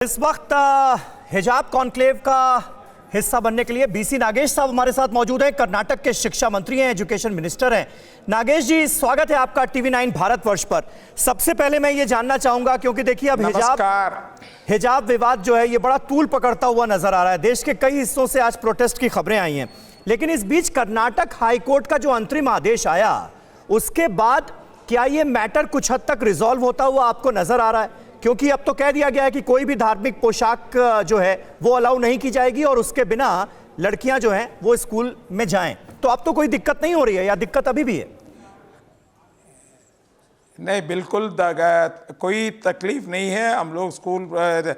इस वक्त हिजाब कॉन्क्लेव का हिस्सा बनने के लिए बीसी नागेश साहब हमारे साथ मौजूद हैं। कर्नाटक के शिक्षा मंत्री हैं, एजुकेशन मिनिस्टर हैं। नागेश जी, स्वागत है आपका TV9 भारतवर्ष पर। सबसे पहले मैं ये जानना चाहूंगा, क्योंकि देखिए अब हिजाब विवाद जो है ये बड़ा तूल पकड़ता हुआ नजर आ रहा है। देश के कई हिस्सों से आज प्रोटेस्ट की खबरें आई हैं, लेकिन इस बीच कर्नाटक हाईकोर्ट का जो अंतरिम आदेश आया उसके बाद क्या ये मैटर कुछ हद तक रिजॉल्व होता हुआ आपको नजर आ रहा है? क्योंकि अब तो कह दिया गया है कि कोई भी धार्मिक पोशाक जो है वो अलाउ नहीं की जाएगी और उसके बिना लड़कियां जो हैं वो स्कूल में जाएं। तो अब तो कोई दिक्कत नहीं हो रही है या दिक्कत अभी भी है? नहीं, बिल्कुल कोई तकलीफ नहीं है। हम लोग स्कूल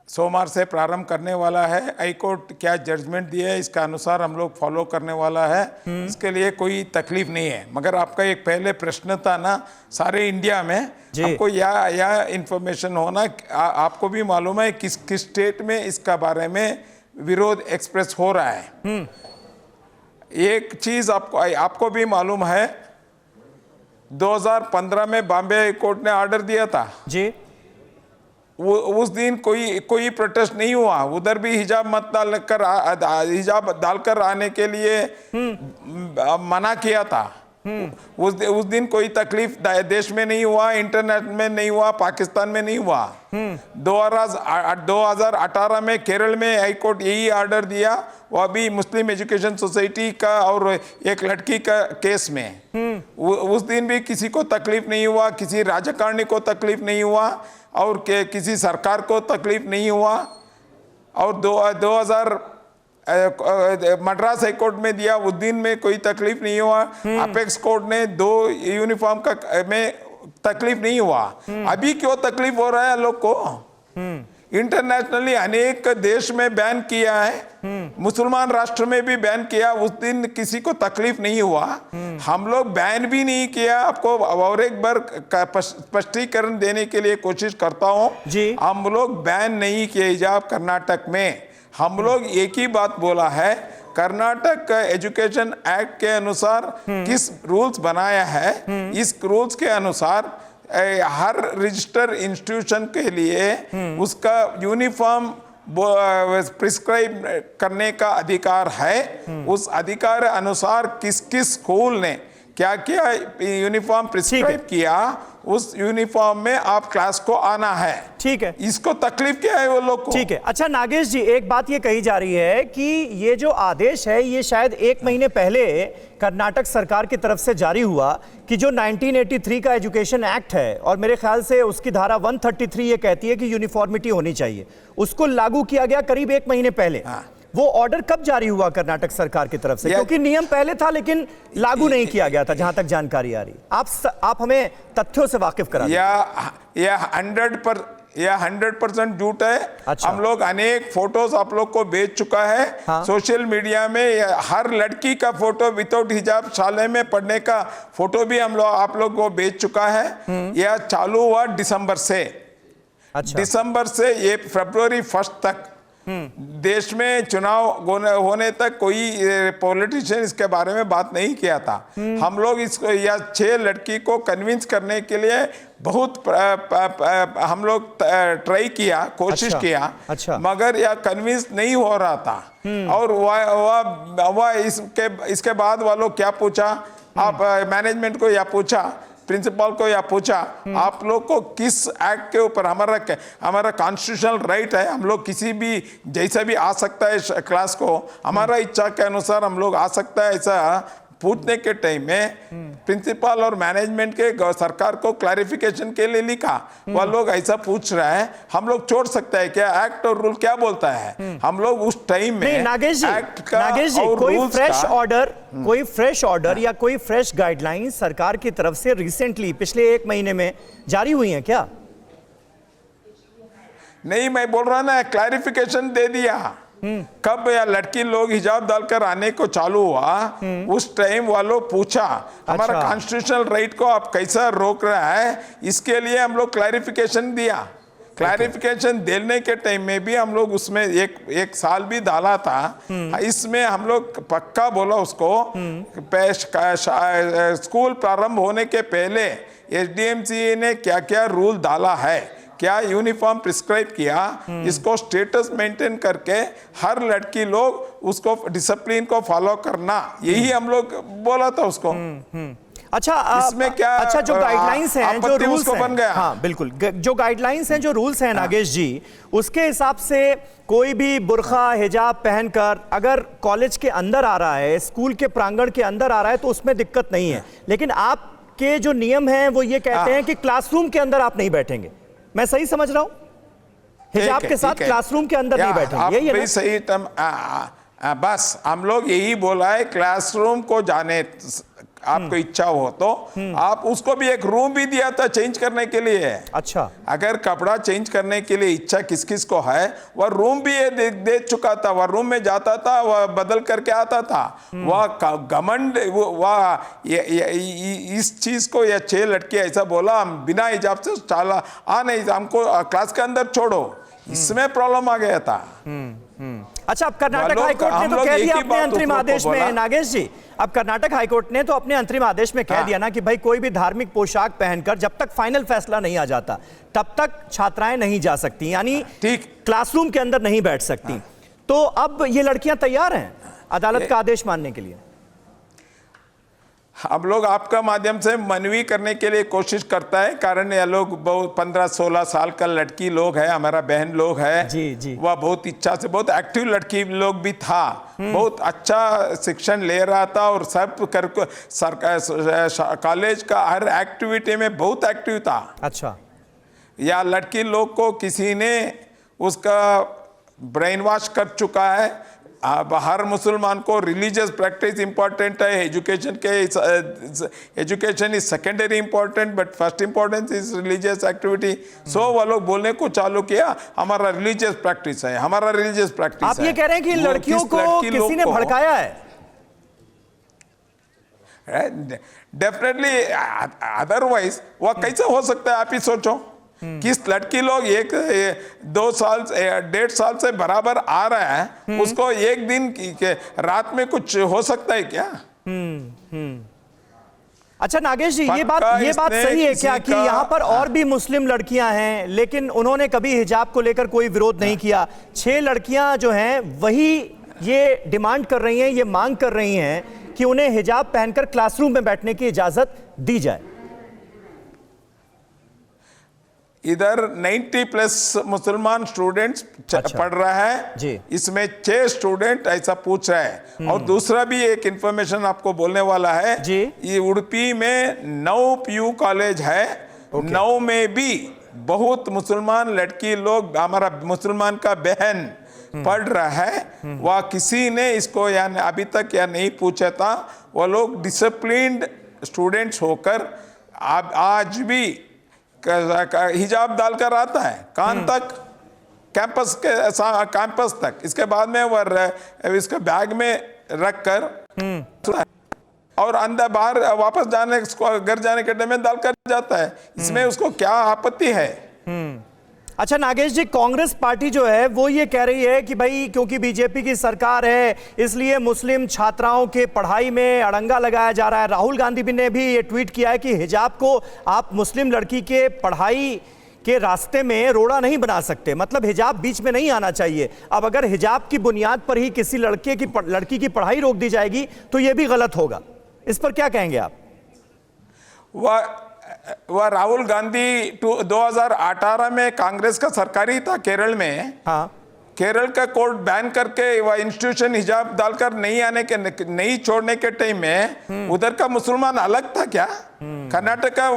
सोमवार से प्रारंभ करने वाला है। हाई कोर्ट क्या जजमेंट दिया है इसका अनुसार हम लोग फॉलो करने वाला है। इसके लिए कोई तकलीफ नहीं है। मगर आपका एक पहले प्रश्न था ना, सारे इंडिया में आपको या इंफॉर्मेशन होना, आपको भी मालूम है किस किस स्टेट में इसका बारे में विरोध एक्सप्रेस हो रहा है। एक चीज आपको भी मालूम है, 2015 में बॉम्बे हाई कोर्ट ने ऑर्डर दिया था जी। उस दिन कोई प्रोटेस्ट नहीं हुआ। उधर भी हिजाब हिजाब डालकर आने के लिए मना किया था। उस दिन कोई तकलीफ देश में नहीं हुआ, इंटरनेट में नहीं हुआ, पाकिस्तान में नहीं हुआ। 2018 में केरल में हाई कोर्ट यही ऑर्डर दिया, वो भी मुस्लिम एजुकेशन सोसाइटी का और एक लड़की का केस में। उस दिन भी किसी को तकलीफ नहीं हुआ, किसी राजकारणी को तकलीफ नहीं हुआ और किसी सरकार को तकलीफ नहीं हुआ। और 2000 मद्रास हाई कोर्ट में दिया, उस दिन में कोई तकलीफ नहीं हुआ। अपेक्स कोर्ट ने 2 यूनिफॉर्म का में तकलीफ नहीं हुआ। अभी क्यों तकलीफ हो रहा है लोग को? इंटरनेशनली अनेक देश में बैन किया है, मुसलमान राष्ट्र में भी बैन किया, उस दिन किसी को तकलीफ नहीं हुआ। हम लोग बैन भी नहीं किया। आपको और एक बार स्पष्टीकरण देने के लिए कोशिश करता हूं, हम लोग बैन नहीं किए हिजाब कर्नाटक में। हम लोग एक ही बात बोला है, कर्नाटक एजुकेशन एक्ट के अनुसार किस रूल्स बनाया है, इस रूल्स के अनुसार हर रजिस्टर इंस्टीट्यूशन के लिए उसका यूनिफॉर्म प्रिस्क्राइब करने का अधिकार है। उस अधिकार अनुसार किस किस स्कूल ने क्या क्या यूनिफॉर्म प्रिस्क्राइब किया, उस यूनिफॉर्म में आप क्लास को आना है। ठीक है, इसको तकलीफ क्या है वो लोग को? ठीक है। अच्छा नागेश जी, एक बात ये कही जा रही है कि ये जो आदेश है ये शायद 1 महीने पहले कर्नाटक सरकार की तरफ से जारी हुआ कि जो 1983 का एजुकेशन एक्ट है, और मेरे ख्याल से उसकी धारा 133 ये कहती है कि यूनिफॉर्मिटी होनी चाहिए, उसको लागू किया गया करीब 1 महीने पहले। वो ऑर्डर कब जारी हुआ कर्नाटक सरकार की तरफ से? क्योंकि नियम पहले था लेकिन लागू नहीं किया गया था, जहां तक जानकारी आ रही। आप हमें तथ्यों से वाकिफ करा। या 100% झूठ है। अच्छा। हम लोग अनेक फोटोज आप लोग को भेज चुका है। सोशल मीडिया में हर लड़की का फोटो विदाउट हिजाब शाले में पढ़ने का फोटो भी आप लोग को भेज चुका है। यह चालू हुआ दिसंबर से। अच्छा। दिसंबर से ये फरवरी 1 तक देश में चुनाव होने तक कोई पॉलिटिशियन इसके बारे में बात नहीं किया था। हम लोग इसको या 6 लड़की को कन्विंस करने के लिए बहुत हम लोग ट्राई किया, कोशिश किया। अच्छा। मगर यह कन्विंस नहीं हो रहा था। और वह इसके बाद वालों क्या पूछा, आप मैनेजमेंट को या पूछा, प्रिंसिपल को या पूछा, आप लोग को किस एक्ट के ऊपर हमारा कॉन्स्टिट्यूशनल राइट है, हम लोग किसी भी जैसा भी आ सकता है क्लास को, हमारा इच्छा के अनुसार हम लोग आ सकता है, ऐसा पूछने के टाइम में प्रिंसिपल और मैनेजमेंट के सरकार को क्लैरिफिकेशन के लिए लिखा। वह लोग ऐसा पूछ रहा है, हम लोग छोड़ सकते हैं क्या? एक्ट और रूल क्या बोलता है? हम लोग उस टाइम में नागेश जी कोई फ्रेश ऑर्डर या कोई फ्रेश गाइडलाइन सरकार की तरफ से रिसेंटली पिछले 1 महीने में जारी हुई है क्या? नहीं, मैं बोल रहा ना, क्लैरिफिकेशन दे दिया। कब या लड़की लोग हिजाब डालकर आने को चालू हुआ, उस टाइम वालों पूछा हमारा कॉन्स्टिट्यूशनल राइट को आप कैसा रोक रहा है, इसके लिए हम लोग क्लैरिफिकेशन दिया। क्लैरिफिकेशन देने के टाइम में भी हम लोग उसमें एक साल भी डाला था। इसमें हम लोग पक्का बोला उसको, स्कूल प्रारंभ होने के पहले SDMC ने क्या क्या रूल डाला है, क्या यूनिफॉर्म प्रिस्क्राइब किया, इसको स्टेटस मेंटेन करके हर लड़की लोग उसको डिसिप्लिन को फॉलो करना, यही हम लोग बोला था उसको। अच्छा, इसमें क्या अच्छा, जो गाइडलाइंस हैं, जो रूल्स उसको बन गया। हाँ बिल्कुल, जो गाइडलाइंस हैं, जो रूल्स हैं नागेश जी, उसके हिसाब से कोई भी बुर्का हिजाब पहनकर अगर कॉलेज के अंदर आ रहा है, स्कूल के प्रांगण के अंदर आ रहा है, तो उसमें दिक्कत नहीं है। लेकिन आपके जो नियम हैं वो ये कहते हैं कि क्लासरूम के अंदर आप नहीं बैठेंगे। मैं सही समझ रहा हूं? हिजाब के साथ क्लासरूम के अंदर नहीं बैठेंगे, यही है ना? सही टर्म। बस हम लोग यही बोला है, क्लासरूम को जाने आपको इच्छा हो तो आप, उसको भी एक रूम भी दिया था चेंज करने के लिए। अच्छा, अगर कपड़ा चेंज करने के लिए इच्छा किस किस को है, वह रूम भी ये दे चुका था, वह रूम में जाता था, वह बदल करके आता था। वह घमंड, वह इस चीज को, या 6 लड़के ऐसा बोला हम बिना हिजाब से चाला आ नहीं, हमको क्लास के अंदर छोड़ो, इसमें प्रॉब्लम आ गया था। अच्छा, अब कर्नाटक हाईकोर्ट ने तो कह दिया अपने अंतरिम आदेश में, नागेश जी, अब कर्नाटक हाईकोर्ट ने तो अपने अंतरिम आदेश में कह दिया ना कि भाई कोई भी धार्मिक पोशाक पहनकर जब तक फाइनल फैसला नहीं आ जाता तब तक छात्राएं नहीं जा सकती, यानी क्लासरूम के अंदर नहीं बैठ सकती। तो अब ये लड़कियां तैयार हैं अदालत का आदेश मानने के लिए? हम लोग आपका माध्यम से मनवी करने के लिए कोशिश करता है, कारण ये लोग बहुत 15-16 साल का लड़की लोग है, हमारा बहन लोग है जी जी, वह बहुत इच्छा से, बहुत एक्टिव लड़की लोग भी था, बहुत अच्छा शिक्षण ले रहा था और सब कर सरकार कॉलेज का हर एक्टिविटी में बहुत एक्टिव था। अच्छा, या लड़की लोग को किसी ने उसका ब्रेन वॉश कर चुका है। अब हर मुसलमान को रिलीजियस प्रैक्टिस इंपॉर्टेंट है, education is secondary important, but first importance is religious activity. सो वो लोग बोलने को चालू किया, हमारा रिलीजियस प्रैक्टिस है, हमारा रिलीजियस प्रैक्टिस है। आप ये कह रहे हैं कि लड़कियों को किसी ने भड़काया है? डेफिनेटली, अदरवाइज वह कैसे हो सकता है? आप ही सोचो, किस लड़की लोग 1-2 साल 1.5 साल से बराबर आ रहा है, उसको एक दिन के रात में कुछ हो सकता है क्या? अच्छा नागेश जी, ये बात सही है क्या कि यहाँ पर और भी मुस्लिम लड़कियां हैं लेकिन उन्होंने कभी हिजाब को लेकर कोई विरोध नहीं किया? 6 लड़कियां जो हैं वही ये डिमांड कर रही हैं, ये मांग कर रही हैं कि उन्हें हिजाब पहनकर क्लासरूम में बैठने की इजाजत दी जाए। इधर 90+ मुसलमान स्टूडेंट्स पढ़ रहा है जी। इसमें 6 स्टूडेंट ऐसा पूछ रहा है। और दूसरा भी एक इंफॉर्मेशन आपको बोलने वाला है जी। ये उड़पी में 9 PU कॉलेज है, 9 में भी बहुत मुसलमान लड़की लोग, हमारा मुसलमान का बहन पढ़ रहा है। वह किसी ने इसको या अभी तक या नहीं पूछा था। वो लोग डिसिप्लिन्ड स्टूडेंट्स होकर आज भी हिजाब डालकर आता है, कान तक, कैंपस तक। इसके बाद में वह इसके बैग में रखकर और अंदर बाहर वापस जाने, घर जाने के टाइम में डालकर जाता है। इसमें उसको क्या आपत्ति है? अच्छा नागेश जी, कांग्रेस पार्टी जो है वो ये कह रही है कि भाई क्योंकि बीजेपी की सरकार है इसलिए मुस्लिम छात्राओं के पढ़ाई में अड़ंगा लगाया जा रहा है। राहुल गांधी भी ने भी ये ट्वीट किया है कि हिजाब को आप मुस्लिम लड़की के पढ़ाई के रास्ते में रोड़ा नहीं बना सकते, मतलब हिजाब बीच में नहीं आना चाहिए। अब अगर हिजाब की बुनियाद पर ही किसी लड़की की पढ़ाई रोक दी जाएगी तो ये भी गलत होगा। इस पर क्या कहेंगे आप? वह राहुल गांधी 2018 में कांग्रेस का सरकारी था केरल में। हाँ, केरल का कोर्ट बैन करके वह इंस्टीट्यूशन हिजाब डालकर नहीं छोड़ने के टाइम में उधर का मुसलमान अलग था क्या? कर्नाटक का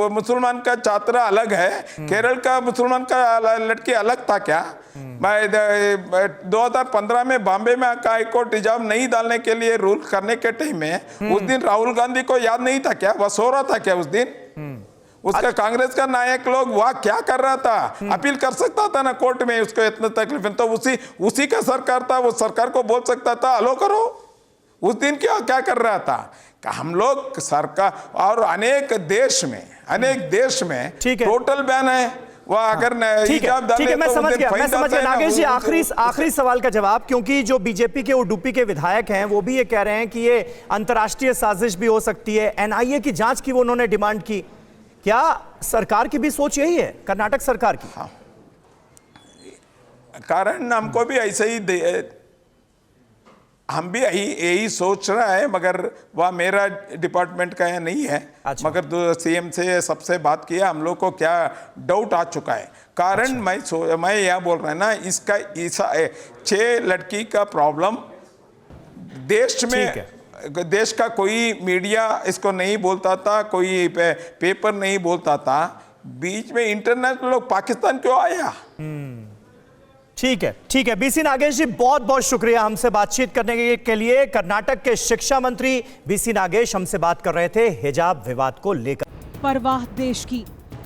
मुसलमान का छात्र अलग है, केरल का मुसलमान का लड़की अलग था क्या? 2015 में बॉम्बे में हाई कोर्ट हिजाब नहीं डालने के लिए रूल करने के टाइम में उस दिन राहुल गांधी को याद नहीं था क्या? वह सो रहा था क्या उस दिन? उसका कांग्रेस का नायक लोग वह क्या कर रहा था? अपील कर सकता था ना कोर्ट में, उसको इतना तकलीफ तो उसी का सरकार था, वो सरकार को बोल सकता था अलो करो। उस दिन क्या कर रहा था? हम लोग सरकार और अनेक देश में टोटल बैन है। वह अगर ठीक है, मैं समझ गया नागेश जी। आखिरी सवाल का जवाब, क्योंकि जो बीजेपी के उडुपी के विधायक हैं वो भी ये कह रहे हैं कि ये अंतर्राष्ट्रीय साजिश भी हो सकती है। NIA की जांच की वो उन्होंने डिमांड की क्या सरकार की भी सोच यही है, कर्नाटक सरकार की? कारण हमको भी ऐसे ही हम भी यही सोच रहा है, मगर वह मेरा डिपार्टमेंट का है नहीं है। अच्छा। मगर सीएम से सबसे बात किया, हम लोग को क्या डाउट आ चुका है। कारण मैं यह बोल रहा है ना, इसका 6 लड़की का प्रॉब्लम देश में, देश का कोई मीडिया इसको नहीं बोलता था, कोई पेपर नहीं बोलता था, बीच में इंटरनेशनल लोग पाकिस्तान क्यों आया? ठीक है बीसी नागेश जी, बहुत बहुत शुक्रिया हमसे बातचीत करने के लिए। कर्नाटक के शिक्षा मंत्री बीसी नागेश हमसे बात कर रहे थे हिजाब विवाद को लेकर। परवाह देश की,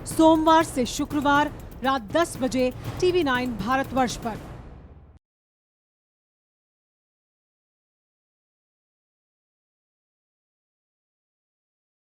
सोमवार से शुक्रवार रात 10 बजे TV9 भारतवर्ष पर।